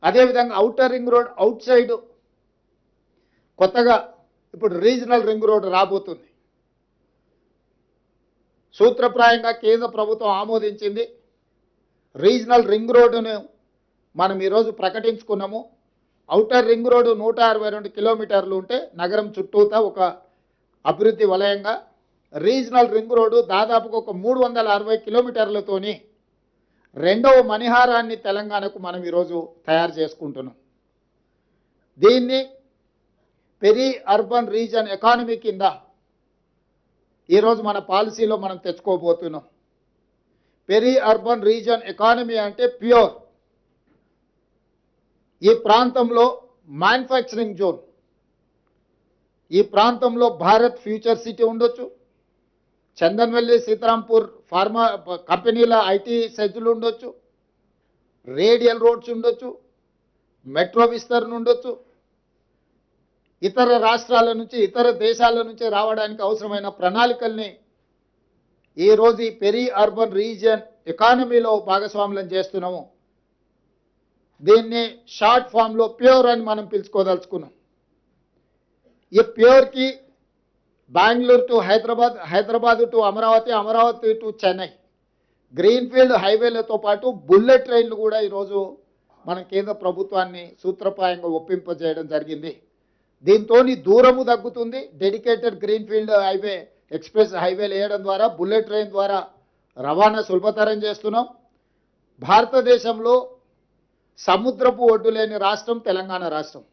అదేవిధంగా outer ring road out side కొత్తగా ఇప్పుడు రీజనల్ రింగ్ రోడ్ రాబోతుంది. సూత్రప్రాయంగా కేంద్ర ప్రభుత్వం ఆమోదించింది. రీజనల్ రింగ్ రోడ్డును మనం ఈరోజు ప్రకటించుకున్నాము. ఔటర్ రింగ్ రోడ్డు 162 కిలోమీటర్లు ఉంటే నగరం చుట్టూతా ఒక అభివృద్ధి వలయంగా, రీజనల్ రింగ్ రోడ్డు దాదాపుగా ఒక 360 కిలోమీటర్లతోని రెండవ మణిహారాన్ని తెలంగాణకు మనం ఈరోజు తయారు చేసుకుంటున్నాం. దీన్ని పెరి అర్బన్ రీజన్ ఎకానమీ కింద ఈరోజు మన పాలసీలో మనం తెచ్చుకోబోతున్నాం. పెరి అర్బన్ రీజన్ ఎకానమీ అంటే ప్యూర్, ఈ ప్రాంతంలో మ్యానుఫ్యాక్చరింగ్ జోన్, ఈ ప్రాంతంలో భారత్ ఫ్యూచర్ సిటీ ఉండొచ్చు, చందన్వెల్లి సీతారాంపూర్ ఫార్మా కంపెనీల ఐటీ సెజ్లు ఉండొచ్చు, రేడియల్ రోడ్స్ ఉండొచ్చు, మెట్రో విస్తరణ ఉండొచ్చు, ఇతర రాష్ట్రాల నుంచి ఇతర దేశాల నుంచి రావడానికి అవసరమైన ప్రణాళికల్ని ఈరోజు ఈ పెరి అర్బన్ రీజియన్ ఎకానమీలో భాగస్వాములను చేస్తున్నాము. దీన్ని షార్ట్ ఫామ్లో ప్యూర్ అని మనం పిలుచుకోదలుచుకున్నాం. ఈ ప్యూర్కి Bengaluru to Hyderabad, Hyderabad to Amaravati, Amaravati to Chennai greenfield హైవేలతో పాటు బుల్లెట్ ట్రైన్లు కూడా ఈరోజు మన కేంద్ర ప్రభుత్వాన్ని సూత్రప్రాయంగా ఒప్పింపజేయడం జరిగింది. దీంతో దూరము తగ్గుతుంది. డెడికేటెడ్ గ్రీన్ఫీల్డ్ హైవే, ఎక్స్ప్రెస్ హైవేలు వేయడం ద్వారా బుల్లెట్ ట్రైన్ ద్వారా రవాణా సులభతరం చేస్తున్నాం. భారతదేశంలో సముద్రపు ఒడ్డు లేని రాష్ట్రం తెలంగాణ రాష్ట్రం.